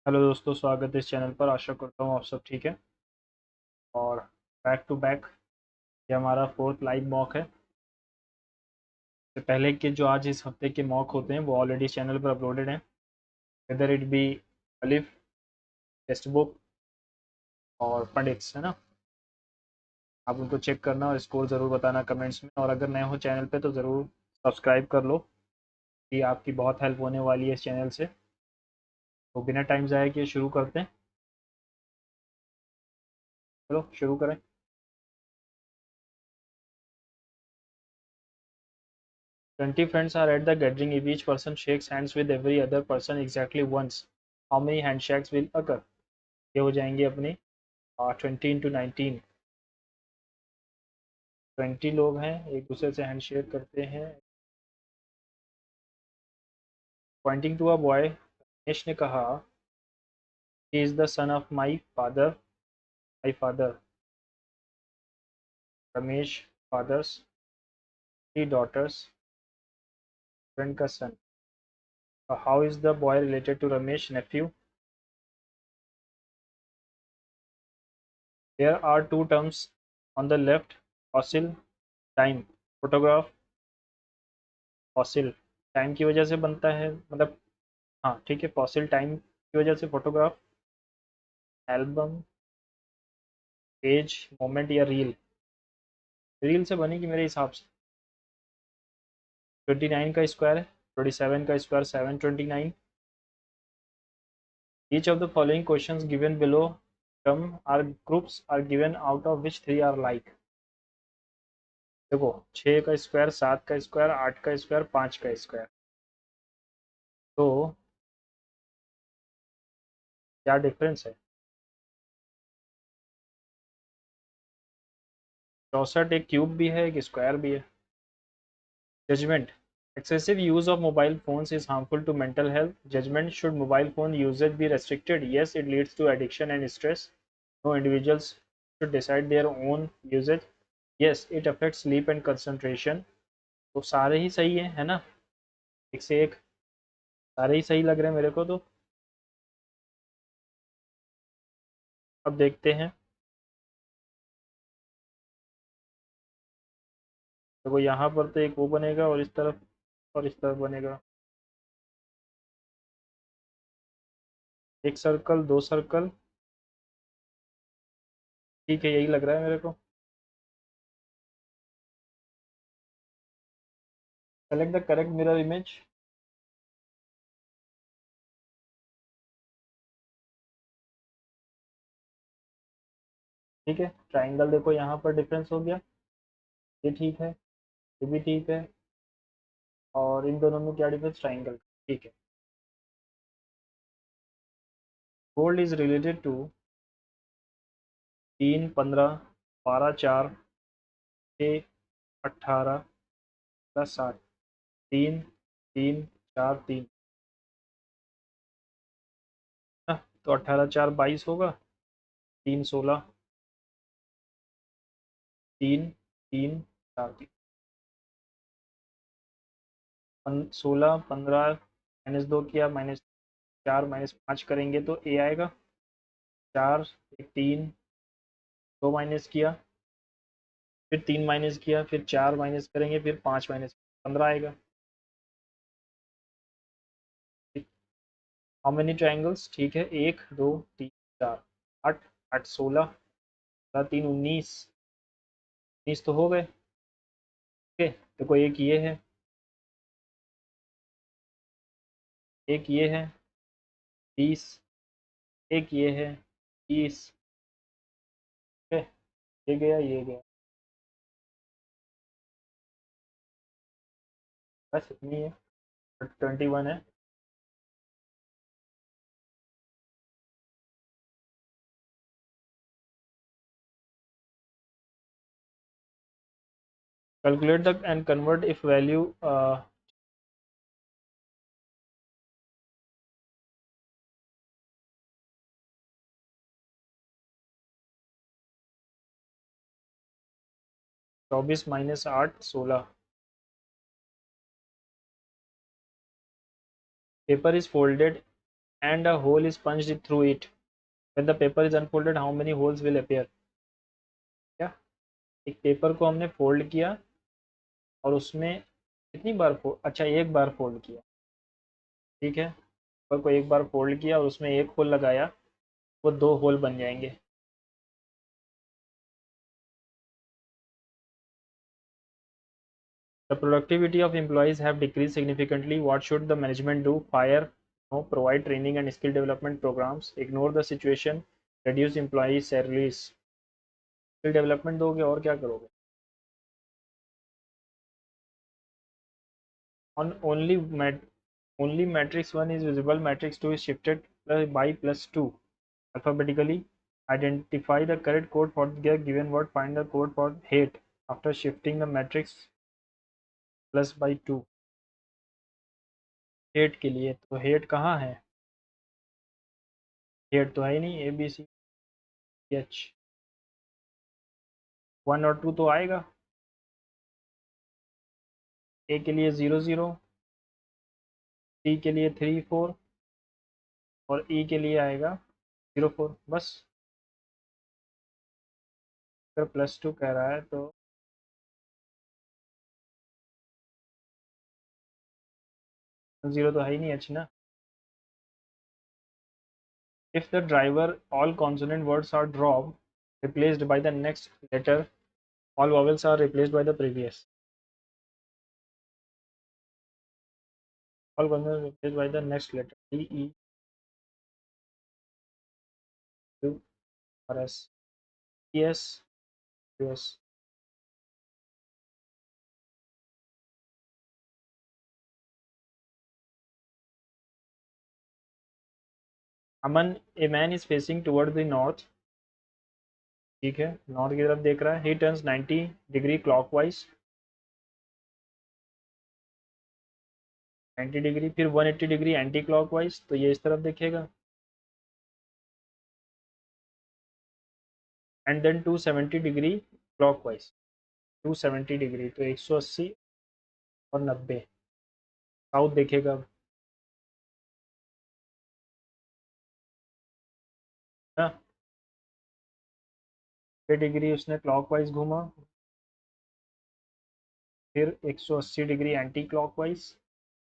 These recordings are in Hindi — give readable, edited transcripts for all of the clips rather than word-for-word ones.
हेलो दोस्तों, स्वागत है इस चैनल पर। आशा करता हूँ आप सब ठीक है। और बैक टू बैक ये हमारा फोर्थ लाइव मॉक है। तो पहले के जो आज इस हफ्ते के मॉक होते हैं वो ऑलरेडी चैनल पर अपलोडेड हैं। वेदर इट बी अलिफ, टेक्स्ट बुक और पंडित्स, है ना। आप उनको चेक करना और स्कोर ज़रूर बताना कमेंट्स में। और अगर नए हो चैनल पे तो ज़रूर सब्सक्राइब कर लो, कि आपकी बहुत हेल्प होने वाली है इस चैनल से। तो बिना टाइम ज़ाया किए शुरू करते हैं। चलो शुरू करें। 20 friends are at the gathering. If each person shakes hands with every other person exactly once, how many handshakes will occur? ये हो जाएंगे अपनी 20 into 19। 20 लोग हैं, एक दूसरे से हैंडशेक करते हैं। Pointing to a boy, Ramesh ने कहा, he is the son of my father. My father, Ramesh father's 3 daughters, friend का son. How is the boy related to Ramesh, nephew. There are two terms on the left, fossil, time, photograph. Fossil time की वजह से बनता है, मतलब हाँ ठीक है, फॉसिल टाइम की वजह से फोटोग्राफ, एल्बम, पेज, मोमेंट या रील। रील से बनेगी मेरे हिसाब से। 29 का स्क्वायर है, 27 का square 729। Each of the following questions given below term are groups are given out of which 3 are like. देखो, 6 का स्क्वायर, 7 का स्क्वायर, 8 का स्क्वायर, 5 का स्क्वायर। तो क्या डिफरेंस है? 64 एक क्यूब भी है, एक स्क्वायर भी है। Judgement, excessive use of mobile phones is harmful to mental health. Judgment, should mobile phone usage be restricted? Yes, it leads to addiction and stress. No, individuals should decide their own usage. Yes, it affects sleep and concentration. तो सारे ही सही है ना? एक से एक सारे ही सही लग रहे हैं मेरे को तो। अब देखते हैं। देखो यहाँ पर तो एक वो बनेगा और इस तरफ और इस तरफ बनेगा। एक सर्कल, दो सर्कल, ठीक है, यही लग रहा है मेरे को। Select the correct mirror image. ठीक है, ट्राइंगल देखो यहाँ पर डिफरेंस हो गया, ये ठीक है, ये भी ठीक है। और इन दोनों में क्या डिफरेंस, ट्राइंगल, ठीक है। Gold is related to 3, 15, 12, 4, 6, 18, 10, 7। 3, 3, 4, 3 ना। तो 18, 4, 22 होगा। 3, 16, 3, 3, 4, 3। 16, 15 -2 किया, -4 -5 करेंगे तो ए आएगा। 4, 3, 2 माइनस किया, फिर 3 माइनस किया, फिर 4 माइनस करेंगे, फिर 5 माइनस 15 आएगा। हाउ मेनी ट्राइंगल्स, ठीक है, 1, 2, 3, 4, 8, 8, 16, 3, 19, 19 तो हो गए। ओके, देखो एक ये है, एक ये है 30, एक ये है 30। ओके, ये गया, ये गया, बस इतनी है। 21 है। Calculate the end convert if value 24 -8, 16। Paper is folded and a hole is punched through it. When the paper is unfolded, how many holes will appear? क्या, एक पेपर को हमने फोल्ड किया और उसमें कितनी बार फोल्ड, अच्छा एक बार फोल्ड किया, ठीक है, पेपर को एक बार फोल्ड किया और उसमें एक होल लगाया, वो दो होल बन जाएंगे. The productivity of employees have decreased significantly. What should the management do? Fire? No. Provide training and skill development programs. Ignore the situation. Reduce employee salaries. Skill development दोगे और क्या करोगे? On only matrix 1 is visible. Matrix 2 is shifted by plus 2 alphabetically. Identify the correct code for the given word. Find the code for hate after shifting the matrix plus by 2. Hate के लिए तो हेट कहाँ है? हेट तो है ही नहीं. ABCH 1 और 2 तो आएगा. ए के लिए 0 0, टी के लिए 3 4 और ई के लिए आएगा 0 4. बस अगर +2 कह रहा है तो जीरो तो है ही नहीं एच ना. If the driver all consonant words are drop replaced by the next letter, all vowels are replaced by the previous. All consonant replaced by the next letter D E U और S E S U S. Aman, a man is facing toward the north, ठीक है, नॉर्थ की तरफ देख रहा है. He turns 90 degree clockwise, 90 degree, फिर 180 डिग्री एंटी क्लॉकवाइज, तो ये इस तरफ देखेगा. And then 270 degree clockwise, 270 degree तो 180 और 90 साउथ देखेगा. ना 6 डिग्री उसने क्लॉकवाइज घूमा, फिर 180 डिग्री एंटी क्लॉकवाइज,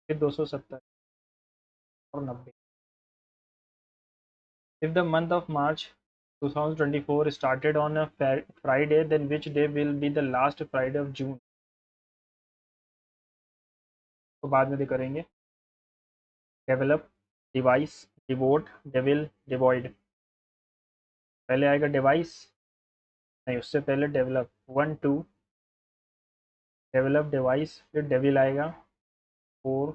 फिर 270 और 90. If the month of March 2024 started on a Friday, then which day will be the last Friday of June? तो बाद में भी करेंगे. Develop, device, devote, devil, devoid. पहले आएगा डिवाइस, नहीं उससे पहले डेवलप. 1 2 डेवलप डिवाइस, फिर डेविल आएगा 4,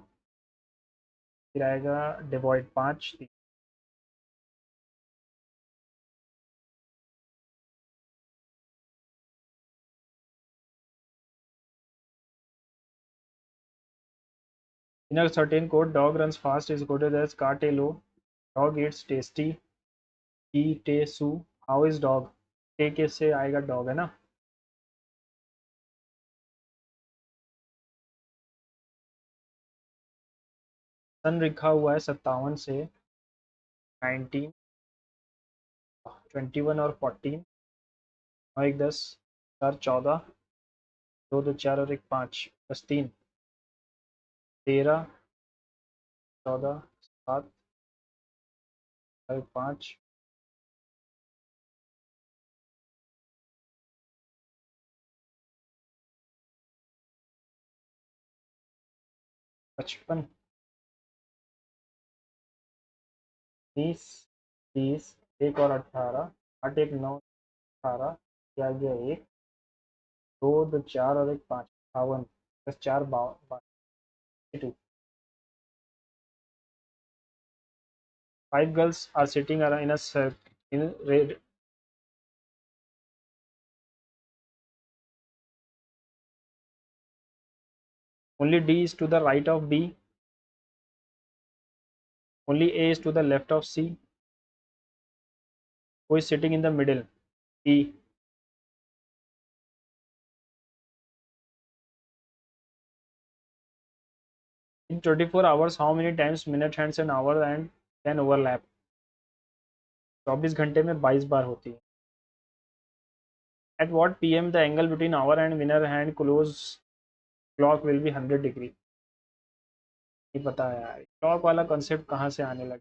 फिर आएगा devoid 5. In a certain code, dog runs fast is quoted as Katelo. Dog eats tasty. He te su. How is dog? Te के से आएगा dog है ना. सन लिखा हुआ है 57 से 19, 21 और 14. 9 1 10, 4 14, 2 2 4 और 1 5, बस 3, 13, 14, 7 और 5, 55, 30, 30, 1 और 18, 8 1 9, 18, क्या गया 1, 2 2 4 और 1 5, 58, बस 4 52. 5 girls are sitting around in a circle in red. Only D is to the right of B. Only A is to the left of C. Who is sitting in the middle? E. In 24 hours, how many times minute hands an hour and can overlap 24 घंटे में 22 बार होती है। At what P M the angle between hour and winner hand close clock will be 100 degree. नहीं पता है यार, क्लॉक वाला कॉन्सेप्ट कहाँ से आने लगा।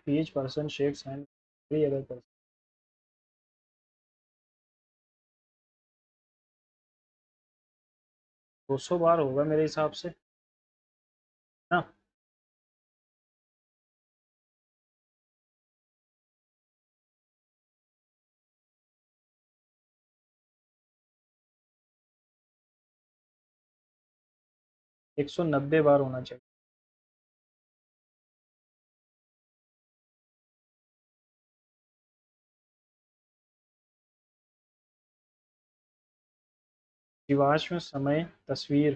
Each person shakes hand every other person. 200 बार होगा मेरे हिसाब से ना। 190 बार होना चाहिए। जीवाश्म समय तस्वीर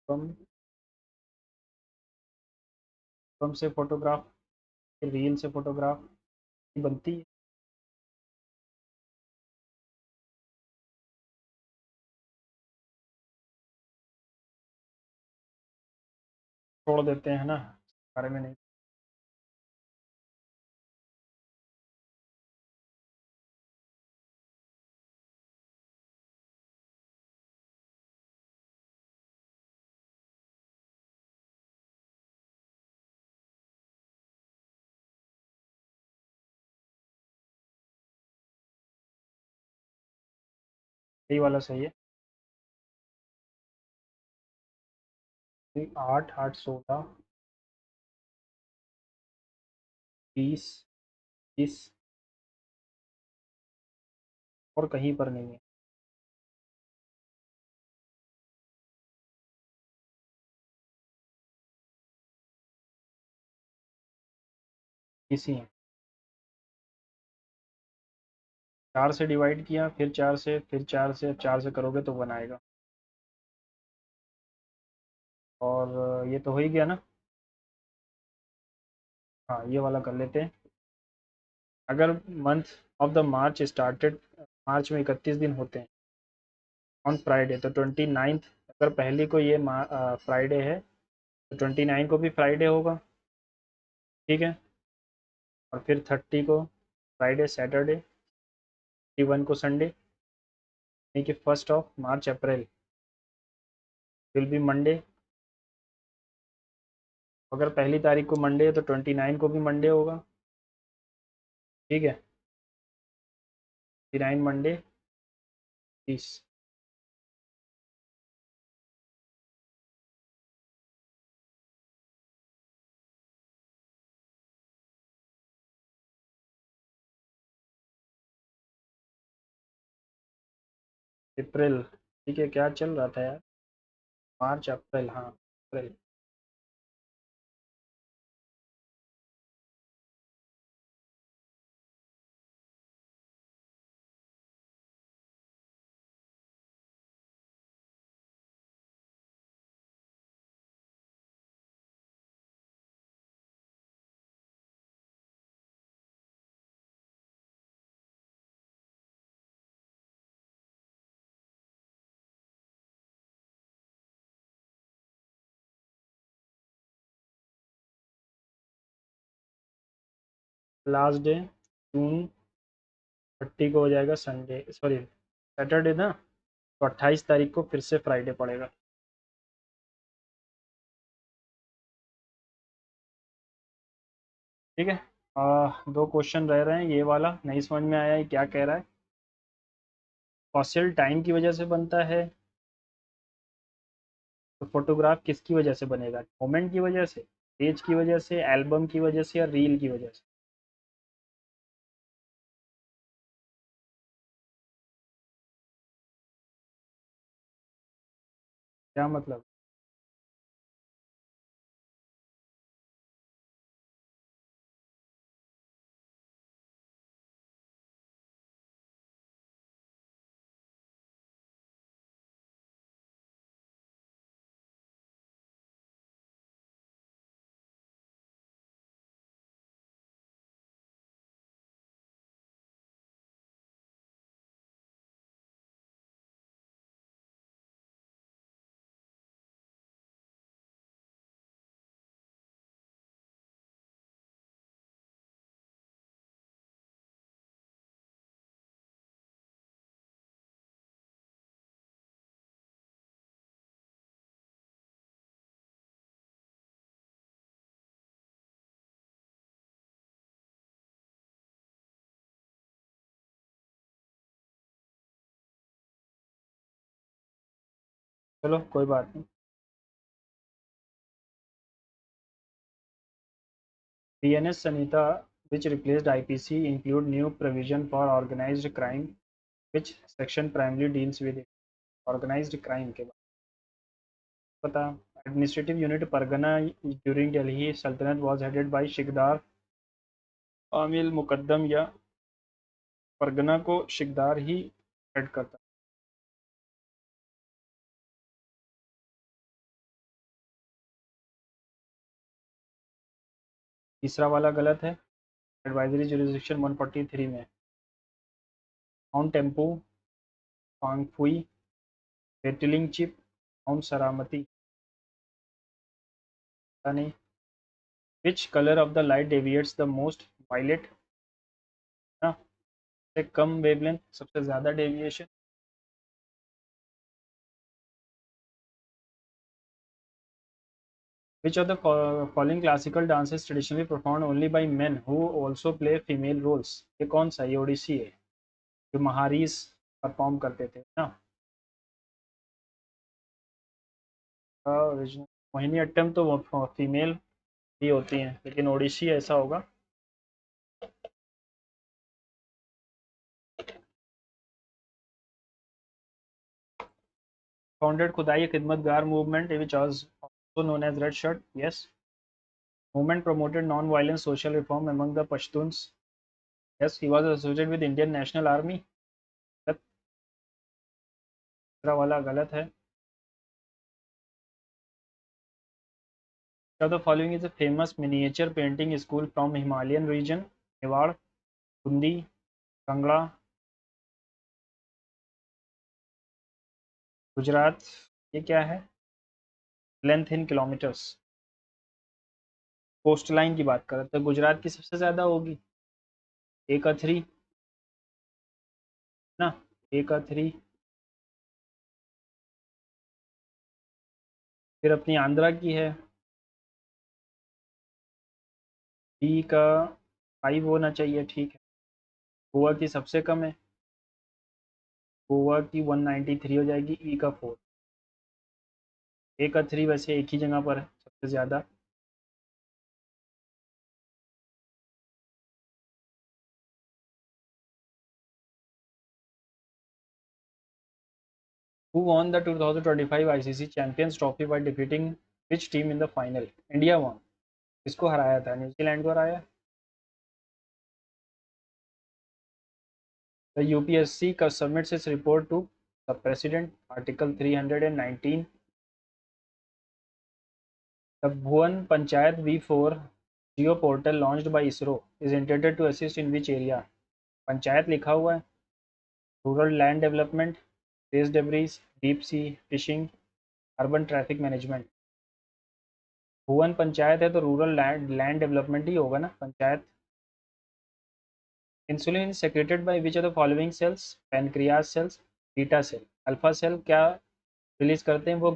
कम कम से फोटोग्राफ, रील से फोटोग्राफ बनती है। छोड़ देते हैं ना, बारे में नहीं। यही वाला सही है। 8 8 16 20 30 और कहीं पर नहीं है। इसी है। 4 से डिवाइड किया, फिर 4 से, फिर 4 से, 4 से करोगे तो 1 आएगा। और ये तो हो ही गया ना। हाँ, ये वाला कर लेते हैं। अगर month of the March started, March में 31 दिन होते हैं ऑन फ्राइडे, तो 29th, अगर पहली को ये फ्राइडे है तो 29 को भी फ्राइडे होगा। ठीक है। और फिर 30 को फ्राइडे सैटरडे, 31 को संडे, यानी कि 1 अप्रैल विल बी मंडे। अगर पहली तारीख को मंडे है तो 29 को भी मंडे होगा। ठीक है। 29 मंडे, 30। अप्रैल, ठीक है, क्या चल रहा था यार। मार्च अप्रैल, हाँ अप्रैल। लास्ट डे जून 30 को हो जाएगा संडे, सॉरी सैटरडे ना। तो 28 तारीख को फिर से फ्राइडे पड़ेगा। ठीक है। 2 क्वेश्चन रह रहे हैं। ये वाला नहीं समझ में आया है क्या कह रहा है। फॉसिल टाइम की वजह से बनता है, तो फोटोग्राफ किसकी वजह से बनेगा? मोमेंट की वजह से, पेज की वजह से, एल्बम की वजह से, या रील की वजह से? क्या मतलब? चलो कोई बात नहीं। PNS Sanita, which replaced IPC, include new provision for organized crime, which section primarily deals with organized crime के बारे में पता। Administrative unit Pargana during Delhi सल्तनत वाज हेडेड बाय शिकदार आमिल मुकद्दम, या परगना को शिकदार ही हेड करता। तीसरा वाला गलत है। एडवाइजरी जुरिस्डिक्शन 143 में माउंट टेम्पू, फांगफुई, बेटलिंग चिप, माउंट सरामती, पता नहीं। Which colour of the light deviates the most, violet ना, से कम वेवलेंथ, सबसे ज़्यादा deviation. Which of the following classical dances traditionally performed only by men who also play female roles? ये कौन सा, ये ओडिसी है जो महारीस परफॉर्म करते थे ना। ओरिजिनल मोहिनी अट्टम तो फीमेल ही होती हैं, लेकिन ओडिसी ऐसा होगा। Founded खुदाई खिदमतगार movement which was also known as Red Shirt, yes. Movement promoted non-violent social reform among the Pashtuns, yes. He was associated with Indian National Army, दूसरा वाला गलत है। Which of the following is a famous miniature painting school from Himalayan region? Mewar, Bundi, Kangra, Gujarat. ये क्या है? Length in kilometres. Coast line की बात करें तो गुजरात की सबसे ज़्यादा होगी, एक अथरी ना, एक अथरी। फिर अपनी आंध्रा की है, बी का 5 होना चाहिए, ठीक है। गोवा की सबसे कम है, गोवा की 193 हो जाएगी, ई का 4। एक अथरी वैसे एक ही जगह पर है सबसे ज़्यादा। Who won the 2025 ICC Champions Trophy by defeating which team in the final? India won। किसको हराया था? न्यूजीलैंड को हराया। The UPSC submits its report to the President, Article 319। The Bhuvan Panchayat V4 Geo portal launched by ISRO is intended to assist in which area? Panchayat लिखा हुआ है, rural land development, space debris, deep sea fishing, urban traffic management. Bhuvan panchayat है तो रूरल लैंड डेवलपमेंट ही होगा ना, panchayat. Insulin secreted by which of the following cells? Pancreas cells, beta cell. Alpha cell क्या रिलीज करते हैं? वो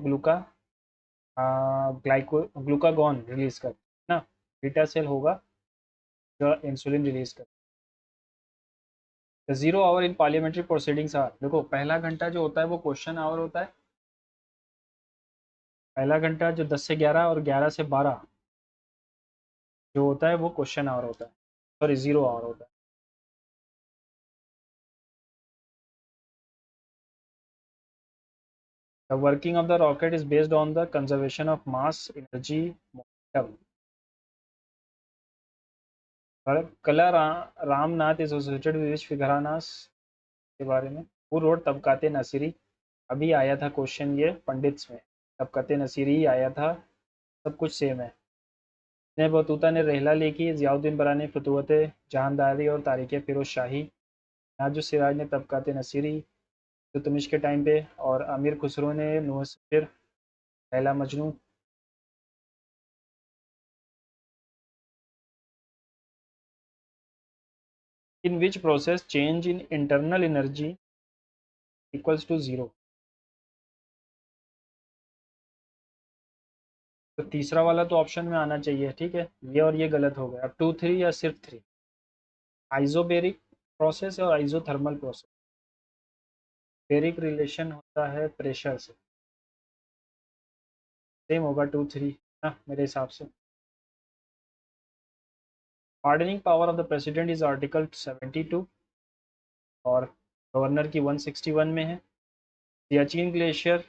ग्लूकागॉन रिलीज करते हैं ना। बीटा सेल होगा जो इंसुलिन रिलीज करते हैं। Zero hour in parliamentary proceedings are, देखो पहला घंटा जो होता है वो क्वेश्चन आवर होता है। पहला घंटा जो 10 से 11 और 11 से 12 जो होता है वो क्वेश्चन आवर होता है, सॉरी जीरो आवर होता है। The working of the rocket is based on the conservation of mass, energy, momentum. Kala Ramnath is associated with which फिगरानास के बारे में? वो रोड तबकाते नसीरी। अभी आया था क्वेश्चन ये पंडित्स में, तबकाते नसीरी ही आया था, सब कुछ सेम है। ने बतूता ने रहला लिखी, ज़ियाउद्दीन बरानी फतूवत जहानदारी और तारीख फिरोज शाही, नाजु सिराज ने तबकाते नसीरी तुतमिश के टाइम पे, और अमीर खुसरो ने नुसफिर Laila Majnu. In which process change in internal energy equals to zero? तो तीसरा वाला तो ऑप्शन में आना चाहिए, ठीक है, ये और ये गलत हो गया। अब 2 3 या सिर्फ 3? आइसोबेरिक प्रोसेस और आइसोथर्मल प्रोसेस। बेरिक रिलेशन होता है प्रेशर से, सेम होगा 2-3 ना मेरे हिसाब से। Pardoning power of the president is article 72 और गवर्नर की 161 में है। सियाचिन ग्लेशियर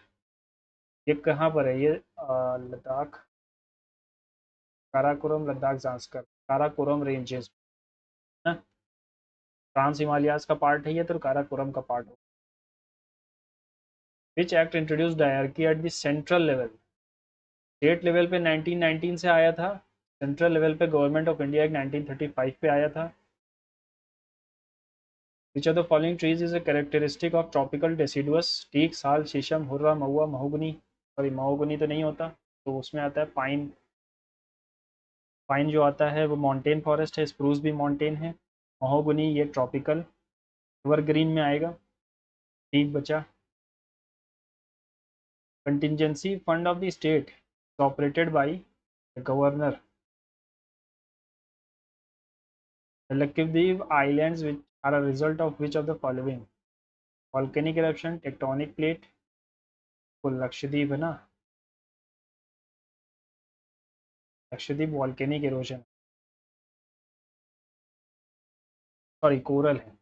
ये कहाँ पर है? ये लद्दाख, काराकोरम लद्दाख जांस्कर, काराकोरम रेंजेस ना, ट्रांस हिमालयाज का पार्ट है ये, तो काराकोरम का पार्ट हो। Which act introduce dyarchy at the central level? State level पे 1919 से आया था, सेंट्रल लेवल पे गवर्नमेंट ऑफ इंडिया एक्ट 1935 पे आया था। Which of the following trees is a characteristic of tropical deciduous? Teak, sal, sheesham, हुर्रा, महुआ, महोगनी, सॉरी महोगनी तो नहीं होता, तो उसमें आता है पाइन। पाइन जो आता है वो माउंटेन फॉरेस्ट है, स्प्रूस भी माउंटेन है। महोगनी ये ट्रॉपिकल एवरग्रीन में आएगा। ठीक बचा। Contingency fund of the state operated by governor. Lakshadweep islands which are a result of which of the following? Volcanic eruption, tectonic plate, तो लक्षद्वीप है ना, Lakshadweep volcanic erosion, sorry coral है,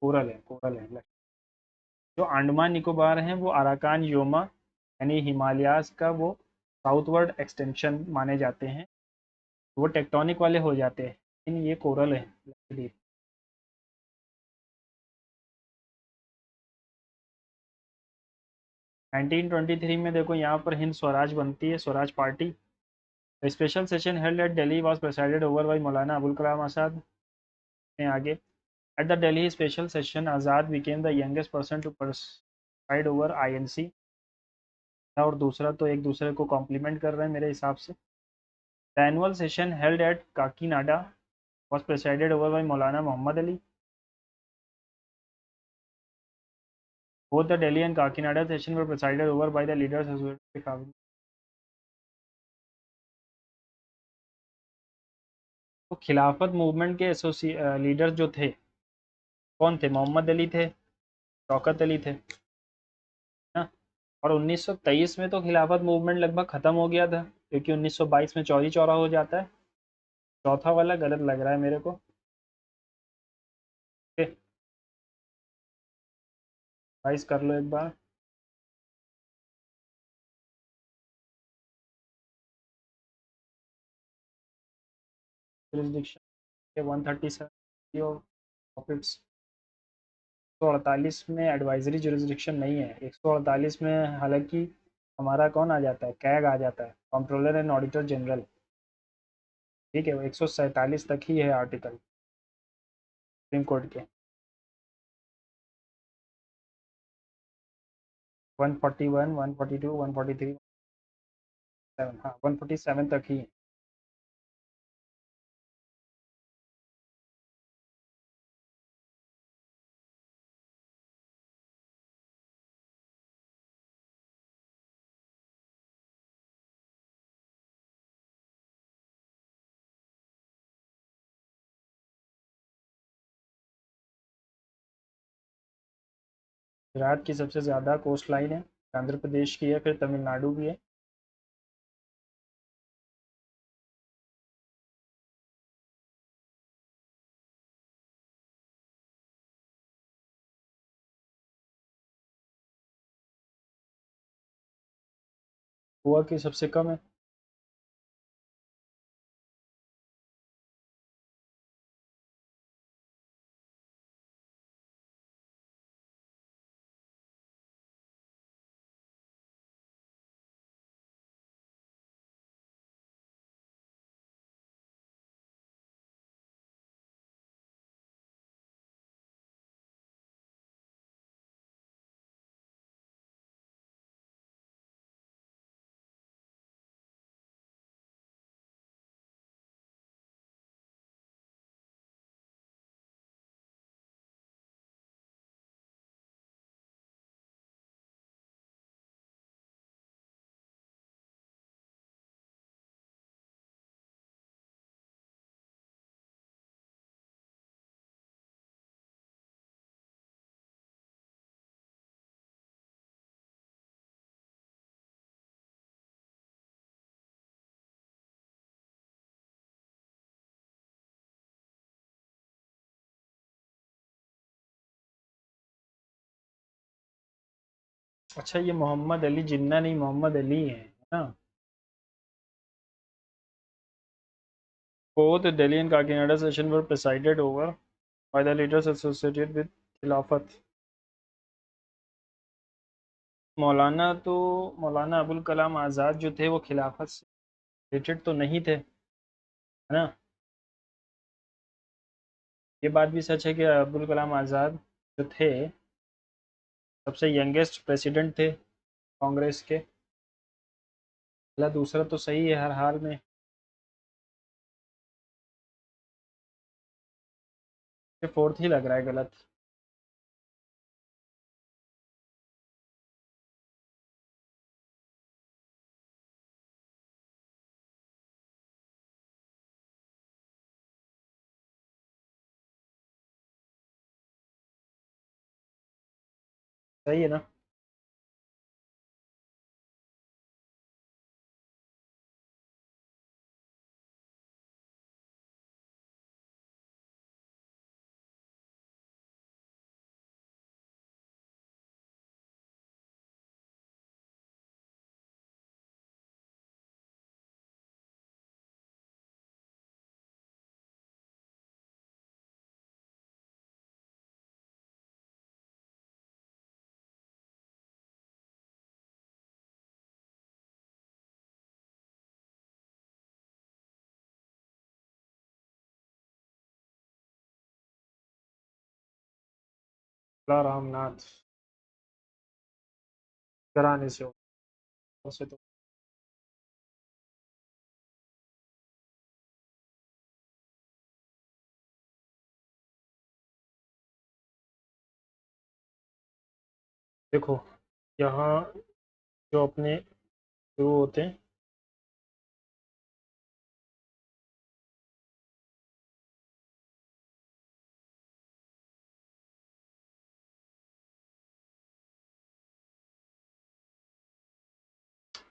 कोरल है, कोरल है। जो अंडमान निकोबार हैं वो अराकान योमा यानी हिमालयाज का वो साउथवर्ड एक्सटेंशन माने जाते हैं, वो टेक्टोनिक वाले हो जाते हैं, लेकिन ये कोरल है लक्षद्वीप। 1923 में देखो यहाँ पर हिंद स्वराज बनती है, Swaraj party. Special session held at Delhi was presided over by Maulana Abul Kalam Azad. आगे at the Delhi special session Azad became the youngest person to preside over INC. और दूसरा तो एक दूसरे को कॉम्प्लीमेंट कर रहे हैं मेरे हिसाब से। The annual session held eight Kakinada was presided over by Maulana Mohammad Ali. Both the Delhi and Kakinada session were presided over by the leaders as well as the तो खिलाफत मूवमेंट के लीडर जो थे कौन थे? मोहम्मद अली थे, शौकत अली थे ना। और 1923 में तो खिलाफत मूवमेंट लगभग खत्म हो गया था, क्योंकि 1922 में चौरी चौरा हो जाता है। चौथा वाला गलत लग रहा है मेरे को। राइज कर लो एक बार। jurisdiction के 137 प्रॉफिट्स। 148 में एडवाइजरी जुरिस्डिक्शन नहीं है, 148 में हालांकि हमारा कौन आ जाता है, कैग आ जाता है, कंट्रोलर एंड ऑडिटर जनरल। ठीक है, वो 147 तक ही है आर्टिकल सुप्रीम कोर्ट के। 141, 142, 143, हाँ 147 तक ही है। गुजरात की सबसे ज़्यादा कोस्ट लाइन है, आंध्र प्रदेश की है, फिर तमिलनाडु की है। गोवा की सबसे कम है। अच्छा ये मोहम्मद अली जिन्ना नहीं, मोहम्मद अली है ना। Both the Delhi and Kakinada session were presided over by the leaders associated with खिलाफत। मौलाना तो मौलाना अबुल कलाम आज़ाद जो थे वो खिलाफत से रिलेटेड तो नहीं थे, है ना। ये बात भी सच है कि अबुल कलाम आज़ाद जो थे सबसे यंगेस्ट प्रेसिडेंट थे कांग्रेस के। पहला दूसरा तो सही है हर हाल में। ये फोर्थ ही लग रहा है गलत। सही है ना। रामनाथ कराने से हो से तो। देखो यहाँ जो अपने शुरू होते हैं,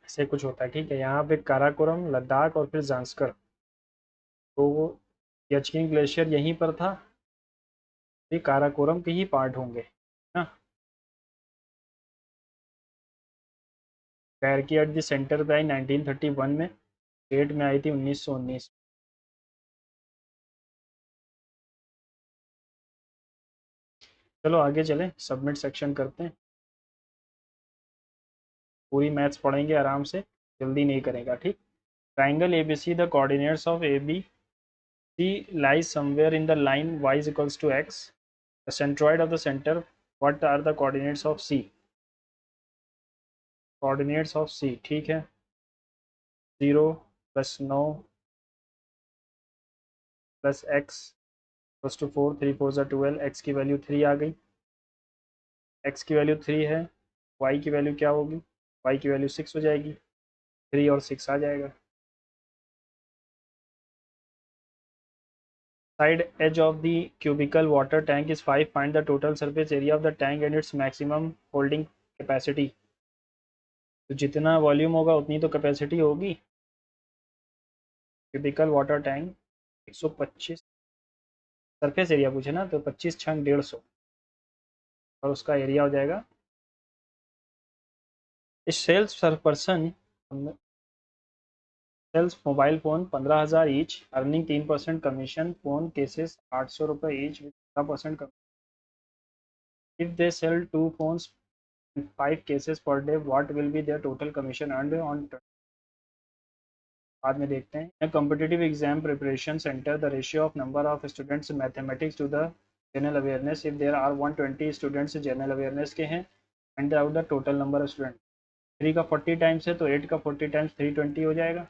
ऐसे कुछ होता है ठीक है। यहाँ पे काराकोरम, लद्दाख और फिर जांस्कर, तो वो यचकिंग ग्लेशियर यहीं पर था। ये काराकोरम के ही पार्ट होंगे ना। पैर एट द सेंटर पे आई 1931 में, स्टेट में आई थी 1919। चलो आगे चलें, सबमिट सेक्शन करते हैं। पूरी मैथ्स पढ़ेंगे आराम से, जल्दी नहीं करेगा ठीक। Triangle A B C, the coordinates of A B C lies somewhere in the line y is equals to x, the centroid of the center, what are the coordinates of c? Coordinates of C ठीक है, 0 + 9 + x = 4, 3 4 ज़ा 12, x की वैल्यू 3 आ गई। x की वैल्यू 3 है, y की वैल्यू क्या होगी, y की वैल्यू 6 हो जाएगी, 3 और 6 आ जाएगा। Side edge of the cubical water tank is 5. Find the total surface area of the tank and its maximum holding capacity। तो जितना वॉल्यूम होगा उतनी तो कैपेसिटी होगी। Cubical water tank 125, surface area पूछे ना, तो 25 × 150 और उसका एरिया हो जाएगा। इस सेल्स पर person sales mobile phone 15,000 each, earning 3% commission, phone cases 800 रुपये each with 15% commission. If they sell 2 phones in 5 cases per day, what will be their total commission earned on? बाद में देखते हैं। Competitive exam preparation centre, the ratio of number of students mathematics to the general awareness, if there are 120 students general awareness के हैं, find out the total number of student. 3 का 40 टाइम्स है तो 8 का 40 टाइम्स 320 हो जाएगा।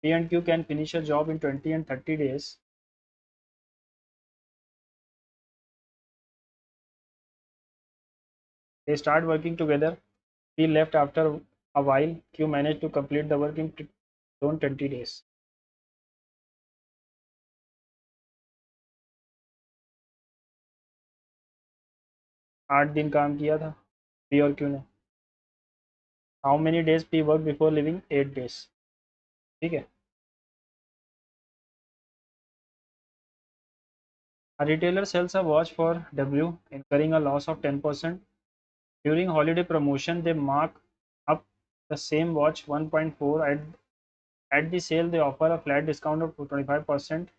P and Q can finish a job in 20 and 30 days। They start working together, P left after a while, Q managed to complete the work in 20 days। 8 दिन काम किया था पी और क्यू ने। How many days P work before living? 8 days। ठीक है। A retailer sells a watch for W, incurring a loss of 10%. During holiday promotion they mark up the same watch 1.4 at the sale they offer a flat discount of 25%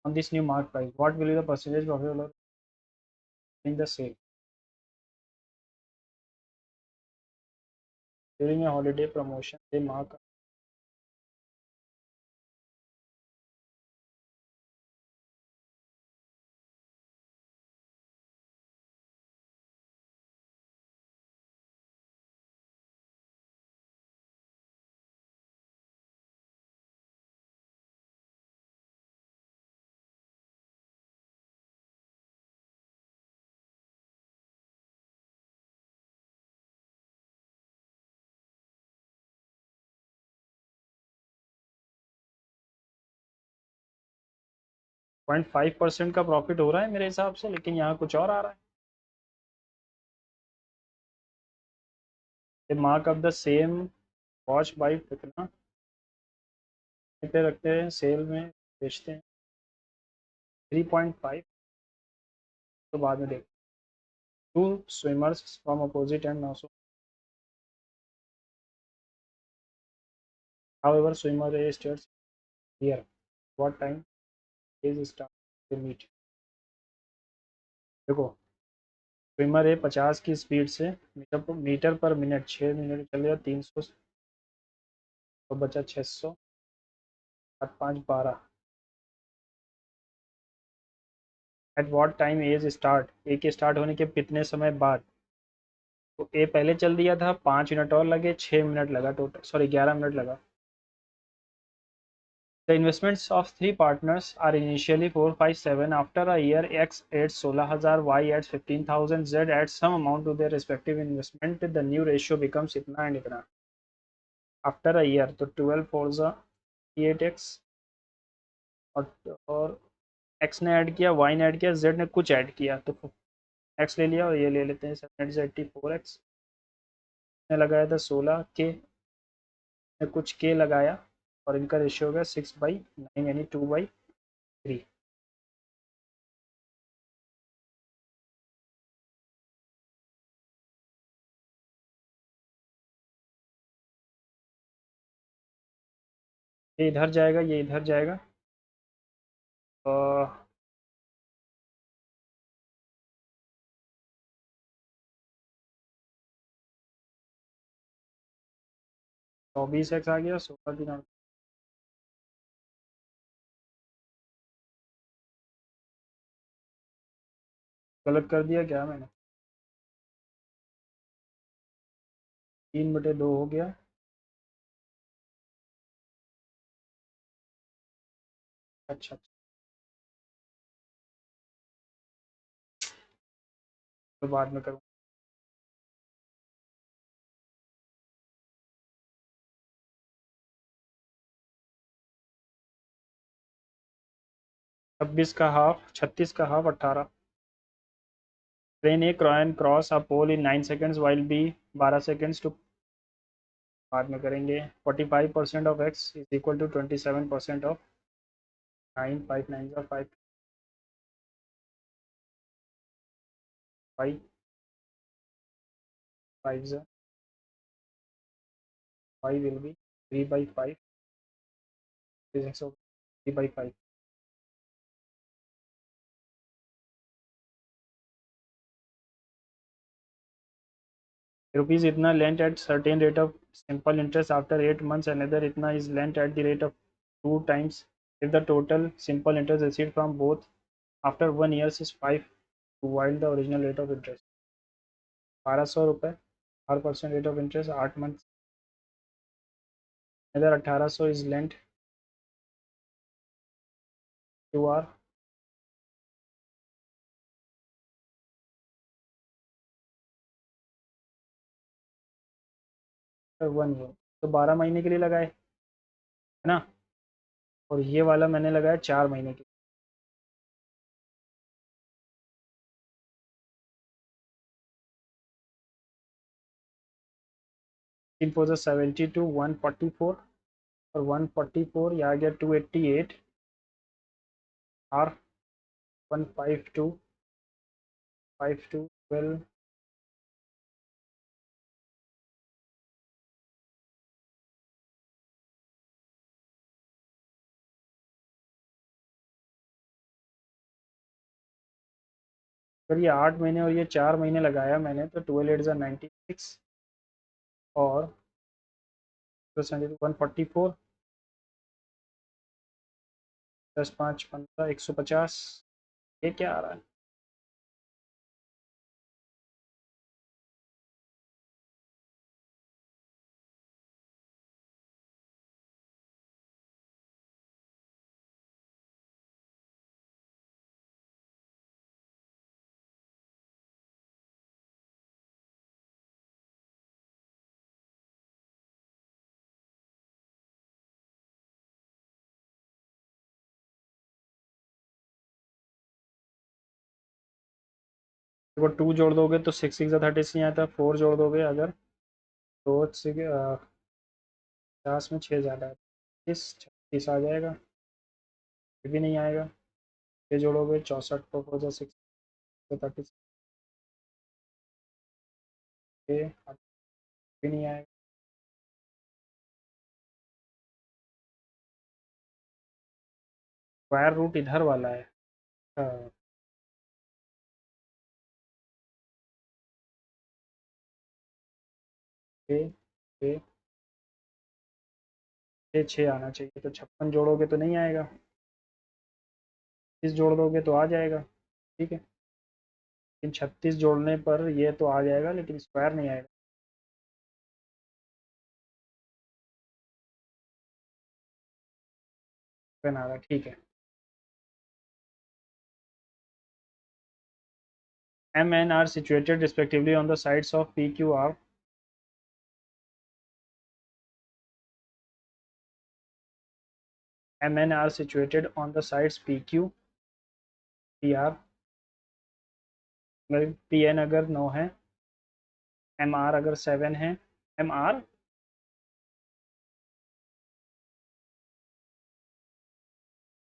on this new mark price. What will be the percentage profit in the sale during a holiday promotion? They mark 0.5% का प्रॉफिट हो रहा है मेरे हिसाब से, लेकिन यहाँ कुछ और आ रहा है। they mark up the same watch by कितना पे रखते हैं, सेल में बेचते हैं 3.5, तो बाद में देखते हैं। Two swimmers from opposite end also however swimmer A states here what time is start to meet। देखो स्विमर है 50 की स्पीड से मीटर पर मिनट 6 मिनट चल गया 300, तो बचा 600, 8 5 12। At what time as start, A के स्टार्ट होने के कितने समय बाद, तो ए पहले चल दिया था 5 मिनट और लगे, 6 मिनट लगा टोटल, सॉरी 11 मिनट लगा। The investments of three partners are initially 457. After a year, X adds 16,000, Y adds 15,000, Z adds some amount to their respective investment. The new ratio becomes इतना and इतना। After a year, तो 12 4 8x, और x ने ऐड किया, y ने ऐड किया, z ने कुछ ऐड किया, तो x ले लिया और ये ले लेते हैं 784x। ने लगाया था 16 k, ने कुछ k लगाया, और इनका रेशियो हो गया 6/9 यानी 2/3। ये इधर जाएगा, ये इधर जाएगा, 24x आ गया, 16 गलत कर दिया क्या मैंने, 3/2 हो गया। अच्छा, तो बाद में करूँ। छब्बीस का हाफ, 36 का हाफ 18। ट्रेन ए क्रॉन cross a pole in 9 seconds while B 12 seconds too, बाद में करेंगे। 45% of X is equal to 27% of 9, 5 9 5 5 5 5 will be 3/5 physics of 3/5। Rupees इतना lent at certain rate of simple interest after 8 months, another इतना is lent at the rate of 2 times if the total simple interest received from both after 1 year is 5, while the original rate of interest 1200 रुपये हर % rate of interest 8 months, another 1800 is lent to our 1 year, तो 12 महीने के लिए लगाए है ना, और ये वाला मैंने लगाया 4 महीने के लिए। इनपुट 72 144 और 144 ये आ गया 288 आर 152 52 12 अगर ये 8 महीने और ये 4 महीने लगाया मैंने तो 12 8 96 और 144 10 5 15 150। ये क्या आ रहा है? देखो 2 जोड़ दोगे तो 6 6 नहीं आता, 4 जोड़ दोगे अगर तो 50 में 6 ज़्यादा है, 36 आ जाएगा। ये भी नहीं आएगा। ये जोड़ोगे 64 को 4 6 36 भी नहीं आएगा। स्क्वायर रूट इधर वाला है। हाँ, ये ये 6 आना चाहिए, तो 56 जोड़ोगे तो नहीं आएगा, 30 जोड़ दोगे तो आ जाएगा। ठीक है, लेकिन 36 जोड़ने पर ये तो आ जाएगा लेकिन स्क्वायर नहीं आएगा। पेन आ रहा है, ठीक है। M and R situated respectively on the sides of PQR. M and R situated on the sides PQ, PR। अगर PN अगर 9 है, MR अगर 7 है, MR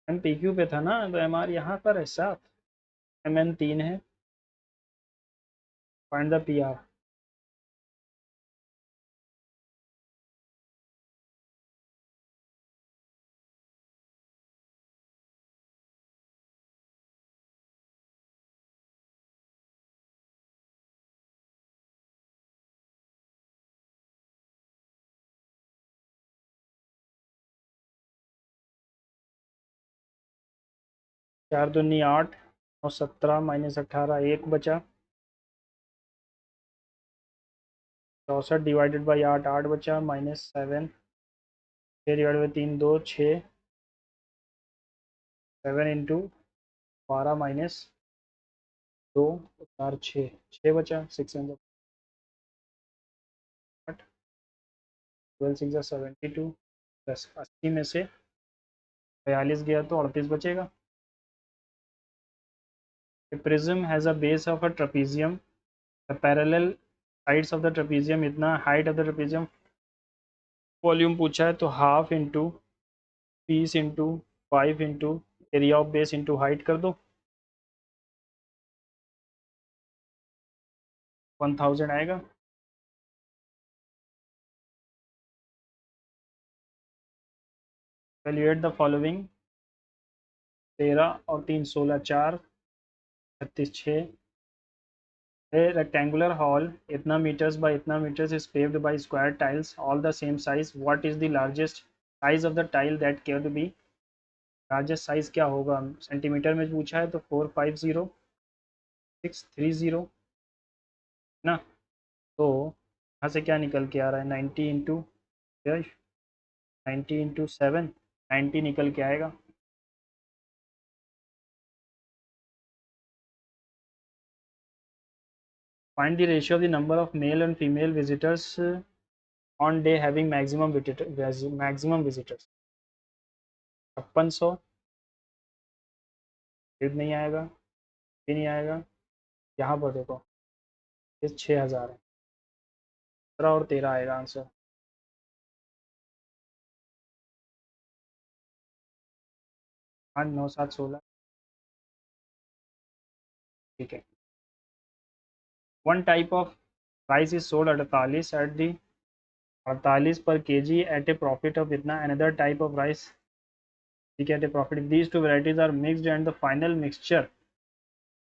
MPQ पे था ना, तो MR यहाँ पर है 7, MN 3 है। Find the PR। 4 दूनी 8 और 17 -18 1 बचा। 64 डिवाइडेड बाई 8 8 बचा, -7। 6 डिवाइड बाई 3 2 6, 7 इंटू 12 -2 4 6 6 बचा। 6 8 12 6 72 प्लस 80 में से 42 गया तो 38 बचेगा। A prism has a base of a trapezium. The parallel sides of the trapezium इतना, height of the trapezium volume पूछा है तो half into piece into 5 into area of base into height कर दो, 1000 आएगा। Valuate the following. 13 और 3 16 4 36 6। A rectangular hall इतना मीटर्स बाय इतना metres is paved by square tiles all the same size. What is the largest size of the tile that can be? Largest size क्या होगा, सेंटीमीटर में पूछा है तो 450630 ना। तो यहाँ से क्या निकल के आ रहा है, 90 इंटू 7 निकल के आएगा। Find the ratio of the number of male and female visitors on day having maximum visitors. 5600 फिर नहीं आएगा, फिर नहीं आएगा। यहाँ पर देखो ये 6000 है, 17 और 13 आएगा आंसर। 8 9 7 16, ठीक है। One type of rice is sold 48 at the 48 per KG at a profit of इतना, अनदर टाइप ऑफ राइस ठीक है at a profit. These two varieties are mixed and the final mixture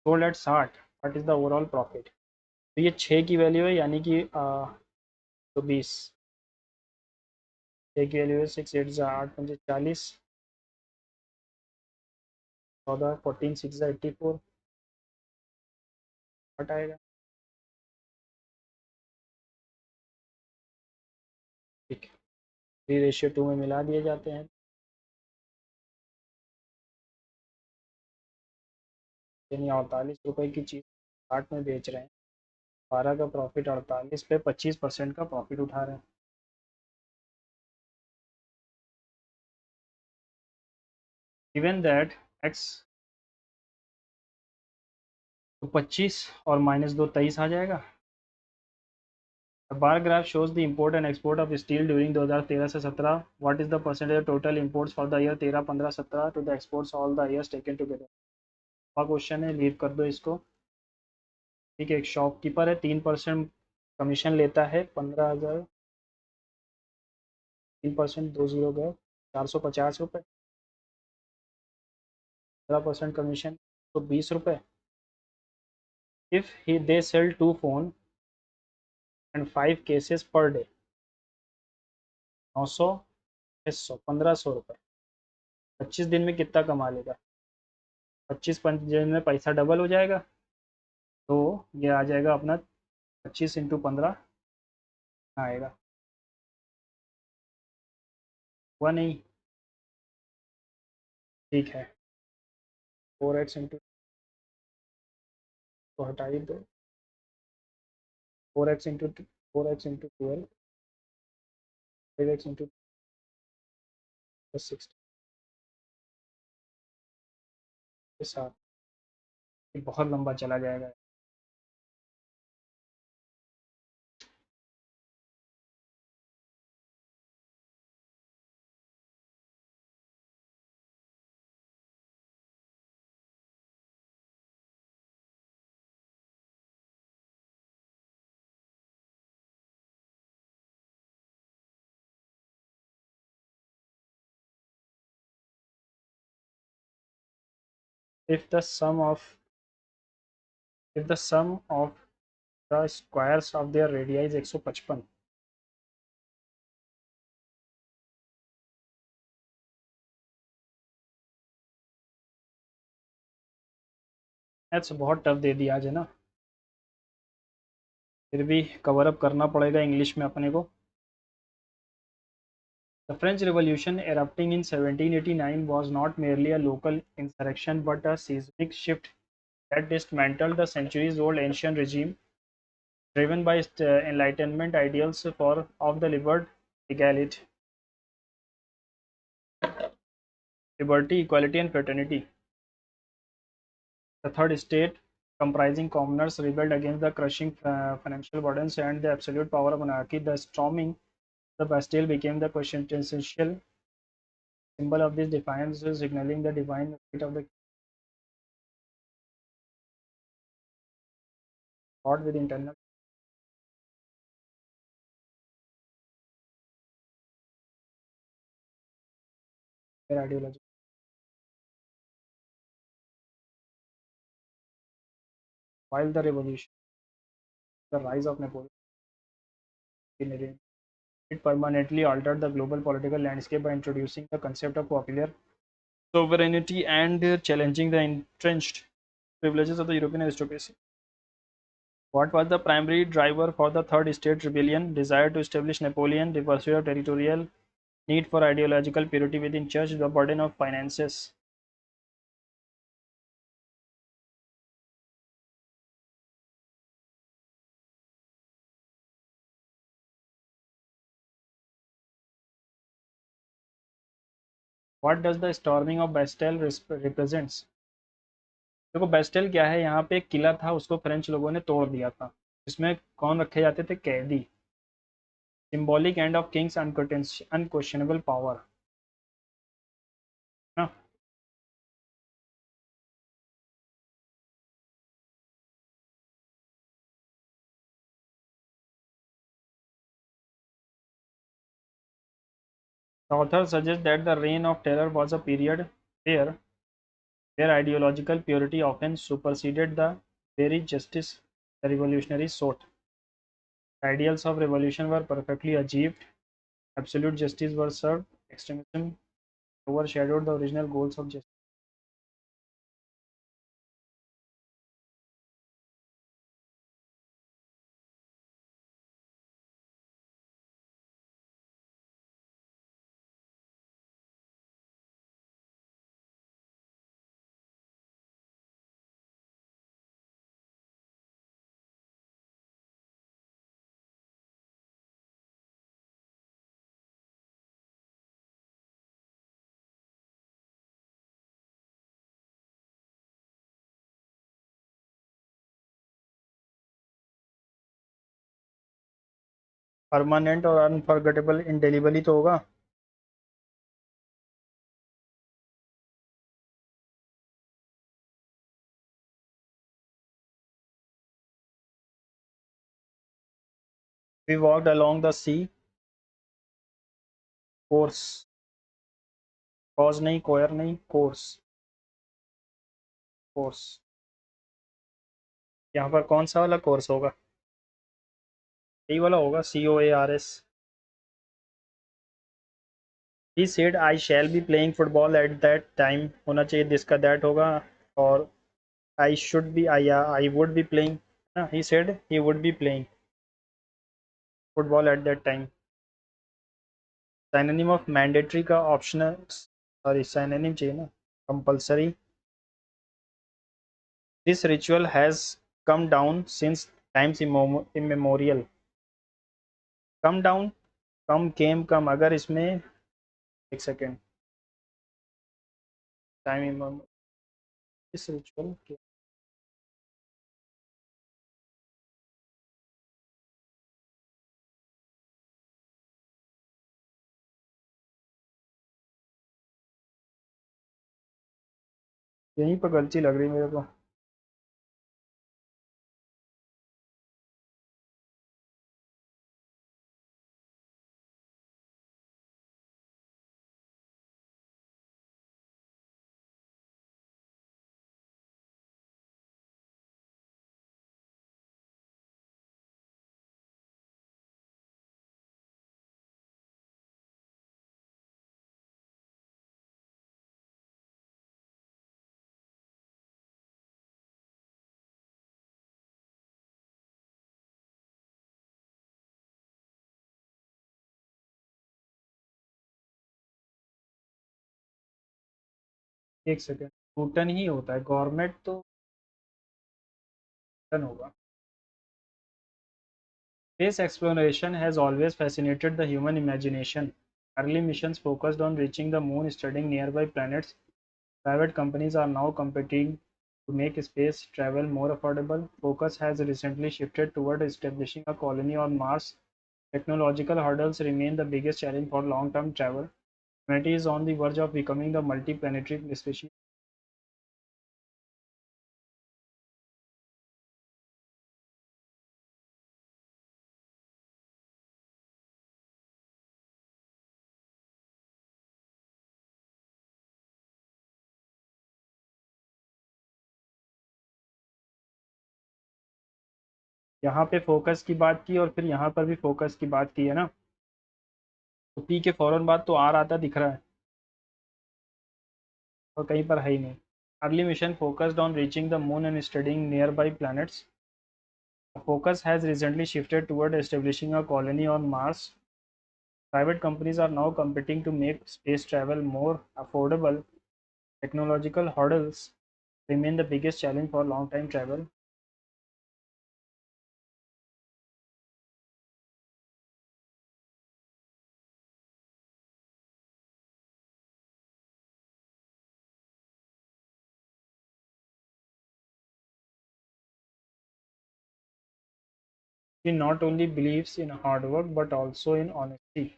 sold at 60। What is the overall profit. तो ये 6 की वैल्यू है, यानी कि तो 20, 6 की वैल्यू है 6 8 जा 8 5 40, 14 14 6 जा 84, हट आएगा। ठीक है, 3:2 में मिला दिए जाते हैं, यानी 48 रुपये की चीज़ 60 में बेच रहे हैं, 12 का प्रॉफिट, 48 पे 25% का प्रॉफिट उठा रहे हैं। गिवन दैट एक्स, तो 25 और -2 23 आ जाएगा। The bar graph shows the import and export of steel during 2013 से 17. What is the percentage of total imports for the year 13, 15, 17 to the exports all the years taken together? वह क्वेश्चन है, लीव कर दो इसको। ठीक है, एक शॉपकीपर है, 3% कमीशन लेता है, 15,000, 3% 20 गए, 450 रुपये, 15% कमीशन तो 20 रुपये। If he they sell 2 phone and 5 cases per day, 900, 600, 1500 रुपये, 25 दिन में कितना कमा लेगा? 25 दिन में पैसा डबल हो जाएगा। तो ये आ जाएगा अपना 25 × 15 आएगा, हुआ नहीं? ठीक है, 4x इंटू, तो हटा ही दो, 4x इंटू 12, 5x इंटू 60 के साथ, ये बहुत लंबा चला जाएगा। if the sum of if the sum of the squares of their radii is 155, maths बहुत टफ दे दिया आज है ना, फिर भी कवर अप करना पड़ेगा इंग्लिश में अपने को। The French Revolution erupting in 1789 was not merely a local insurrection but a seismic shift that dismantled the centuries-old ancient regime driven by Enlightenment ideals of the liberty, equality, and fraternity. The third state, comprising commoners, rebelled against the crushing financial burdens and the absolute power of monarchy. The storming the Bastille became the quintessential symbol of this defiance, signaling the divine right of the God with internal ideology. While the revolution, the rise of Napoleon, it permanently altered the global political landscape by introducing the concept of popular sovereignty and challenging the entrenched privileges of the European aristocracy. What was the primary driver for the Third State Rebellion? Desire to establish Napoleon, the pursuit of territorial need for ideological purity within church, the burden of finances. What does the storming of Bastille represents? देखो बेस्टेल क्या है, यहाँ पे एक किला था, उसको फ्रेंच लोगों ने तोड़ दिया था, इसमें कौन रखे जाते थे? कैदी। Symbolic end of Kings unquestionable power ना। The author suggests that the reign of terror was a period where ideological purity often superseded the very justice the revolutionary sought. The ideals of revolution were perfectly achieved. Absolute justice was served. Extremism overshadowed the original goals of justice. Permanent और अनफॉरगेटेबल इंडेलिबली तो होगा. We walked along the sea course. Cause नहीं, कोयर नहीं, कोर्स. कोर्स. यहाँ पर कौन सा वाला कोर्स होगा? यही वाला होगा, COARS. He said I shall be playing football at that time होना चाहिए, जिसका that होगा. और I should be, I would be playing. He said he would be playing football at that time. Synonym of mandatory का optional, sorry synonym चाहिए ना, compulsory. This ritual has come down since times immemorial. Come down, come came come, अगर इसमें एक सेकेंड, टाइम इमोरियल, इस रिचुअल के यहीं पर गलती लग रही मेरे को. एक सेकेंड, न्यूटन ही होता है, गवर्नमेंट तो न्यूटन होगा. Space exploration has always fascinated the human imagination. Early missions focused on reaching the moon, studying nearby planets. Private companies are now competing to make space travel more affordable. Focus has recently shifted toward establishing a colony on Mars. Technological hurdles remain the biggest challenge for long-term travel. Humanity is on the verge of becoming the multi-planetary species. यहाँ पे फोकस की बात की और फिर यहाँ पर भी फोकस की बात की है ना, तो पी के फौरन बाद तो आर आता दिख रहा है और कहीं पर है ही नहीं. Early mission focused on reaching the moon and studying near by planets. Focus has recently shifted toward establishing a colony on Mars. Private companies are now competing to make space travel more affordable. Technological hurdles remain the biggest challenge for long-time travel. He not only believes in hard work but also in honesty.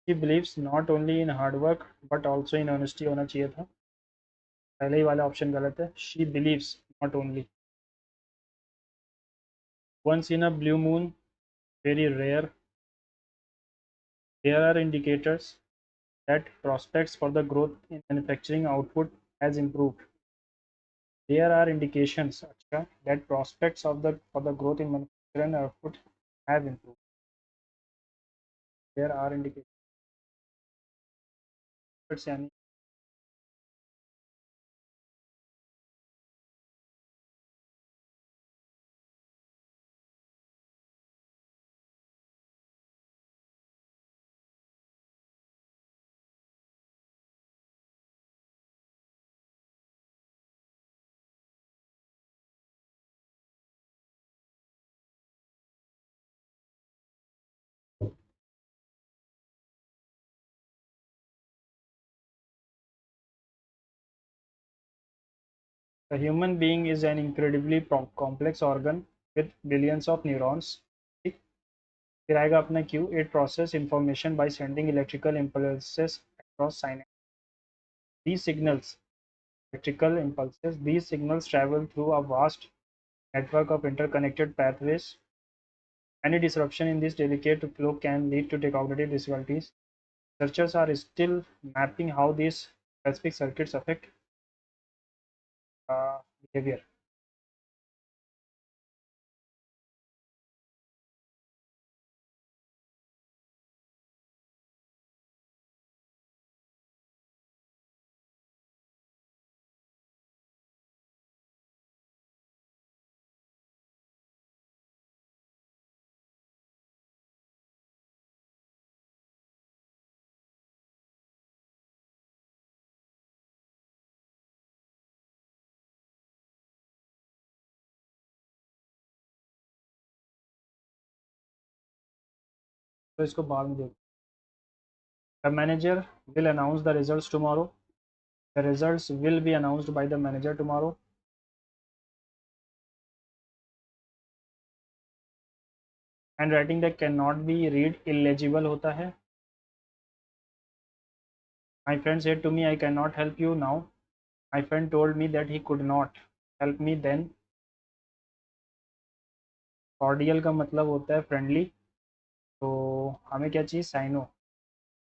He believes not only in hard work but also in honesty होना चाहिए था, पहले ही वाला ऑप्शन गलत है. She believes not only. Once in a blue moon, very rare. There are indicators that prospects for the growth in manufacturing output has improved. There are indications अच्छा, that prospects of the for the growth in manufacturing output have improved. There are indicators यानी the human being is an incredibly complex organ with billions of neurons. ठीक, फिर आएगा अपना Q. It process information by sending electrical impulses across synapses. These signals, electrical impulses, these signals travel through a vast network of interconnected pathways. Any disruption in this delicate flow can lead to cognitive difficulties. Researchers are still mapping how these specific circuits affect behavior. तो इसको बाद में देखो. The manager will announce the results tomorrow. The results will be announced by the manager tomorrow. Handwriting that cannot be read illegible होता है. My friend said to me, I cannot help you now. My friend told me that he could not help me then. Cordial का मतलब होता है friendly. तो हमें क्या चाहिए? Cyano.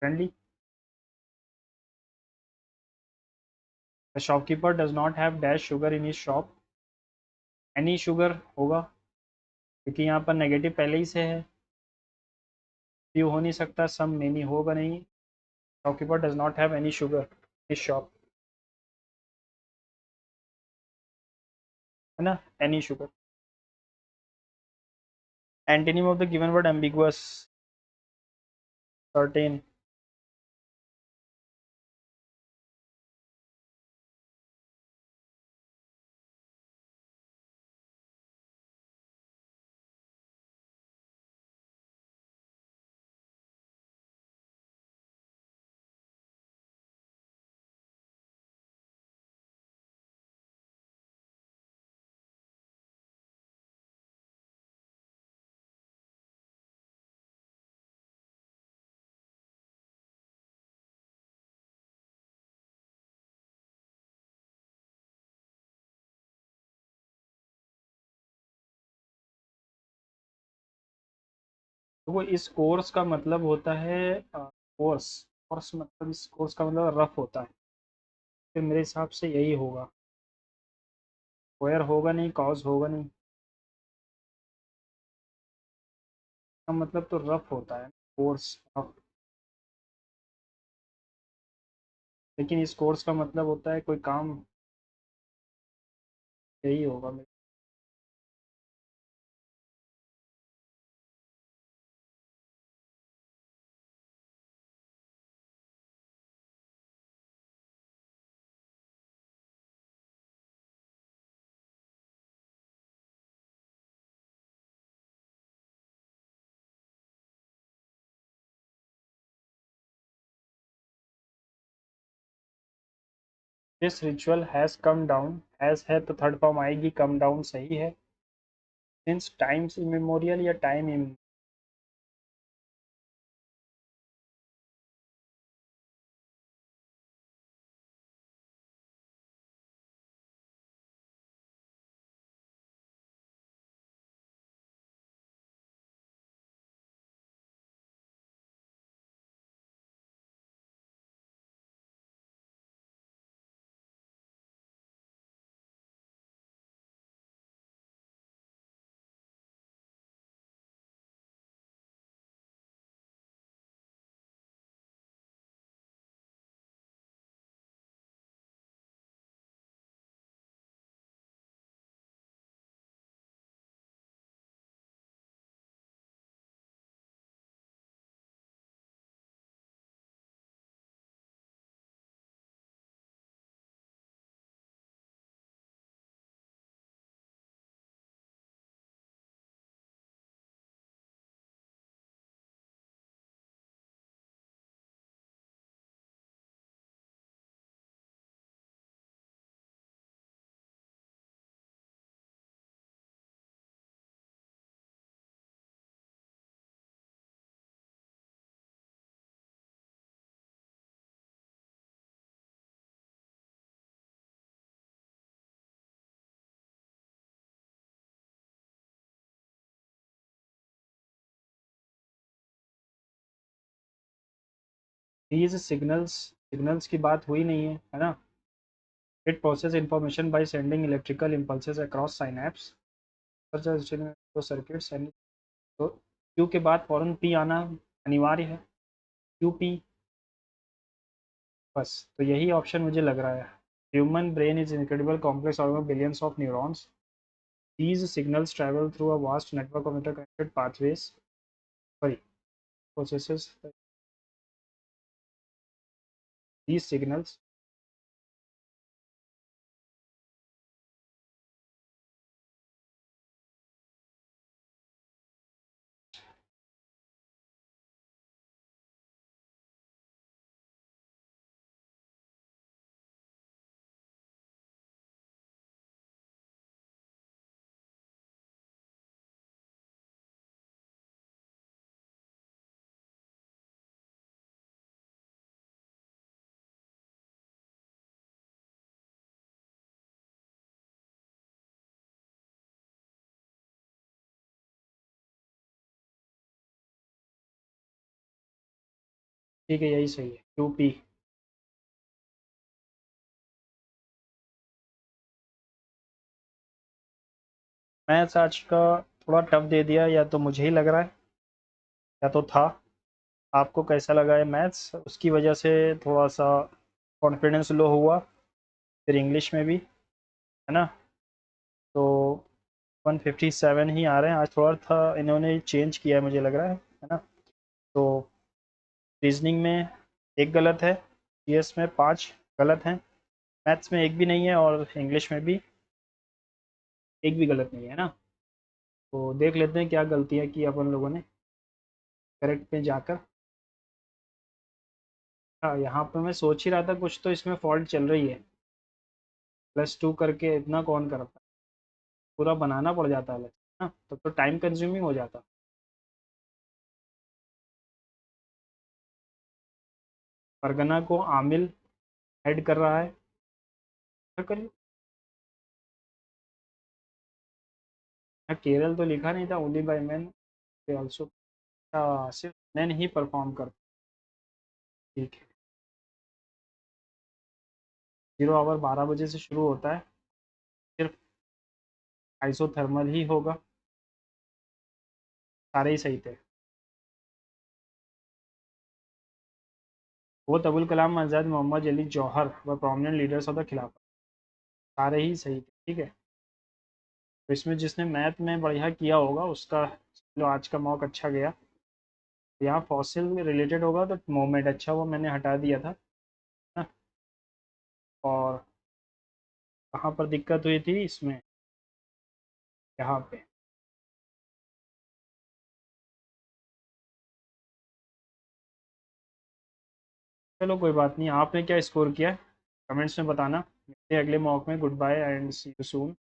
Friendly. The shopkeeper does not have dash sugar in his shop. Any sugar होगा क्योंकि यहाँ पर नेगेटिव पहले ही से है. few हो नहीं सकता. some many होगा नहीं. Shopkeeper does not have any sugar in his shop. है ना? Any sugar. Antonym of the given word ambiguous. Certain. तो वो इस कोर्स का मतलब होता है कोर्स. कोर्स मतलब इस कोर्स का मतलब रफ होता है. फिर मेरे हिसाब से यही होगा. स्क्वायर होगा नहीं. कॉज होगा नहीं. का मतलब तो रफ होता है. Course rough. लेकिन इस कोर्स का मतलब होता है कोई काम. यही होगा. This ritual has come down. Has है तो थर्ड फॉर्म आएगी. कम डाउन सही है. सिंस टाइम्स इमेमोरियल या टाइम these सिग्नल्स की बात हुई नहीं है ना। It process information by sending electrical impulses across synapse तो सर्किट्स एंड तो क्यू के बाद फौरन पी आना अनिवार्य है, क्यू पी, बस। तो यही ऑप्शन मुझे लग रहा है। Human brain is incredible complex organ billions of neurons, these signals travel through a vast network of interconnected pathways, sorry, processes these signals ठीक है, यही सही है, यूपी। मैथ्स आज का थोड़ा टफ दे दिया, या तो मुझे ही लग रहा है या तो था। आपको कैसा लगा है मैथ्स? उसकी वजह से थोड़ा सा कॉन्फिडेंस लो हुआ, फिर इंग्लिश में भी, है ना। तो 157 ही आ रहे हैं आज, थोड़ा था इन्होंने चेंज किया है मुझे लग रहा है ना। तो रीजनिंग में एक गलत है, जीएस में 5 गलत हैं, मैथ्स में एक भी नहीं है, और इंग्लिश में भी एक भी गलत नहीं है ना। तो देख लेते हैं क्या गलतियाँ की अपन लोगों ने करेक्ट पे जाकर। हाँ, यहाँ पे मैं सोच ही रहा था कुछ तो इसमें फॉल्ट चल रही है। +2 करके इतना कौन करता, पूरा बनाना पड़ जाता है ना, तब तो टाइम कंज्यूमिंग हो जाता। परगना को आमिल ऐड कर रहा है, क्या करिए। केरल तो लिखा नहीं था, ओनली बाय मैन ऑल्सो, सिर्फ मैन ही परफॉर्म कर। ठीक है, 0 आवर 12 बजे से शुरू होता है, सिर्फ आइसोथर्मल ही होगा। सारे ही सही थे। वो अबुल कलाम आज़ाद, मोहम्मद अली जौहर व प्रोमिनेंट लीडर्स ऑफ द खिलाफत, सारे ही सही थे, ठीक है। तो इसमें जिसने मैथ में बढ़िया किया होगा उसका जो आज का मॉक अच्छा गया। यहाँ फॉसिल रिलेटेड होगा तो मोमेंट अच्छा हुआ मैंने हटा दिया था ना। और कहाँ पर दिक्कत हुई थी इसमें, यहाँ पे। चलो कोई बात नहीं, आपने क्या स्कोर किया कमेंट्स में बताना। मिलते हैं अगले मॉक में, good bye and see you soon.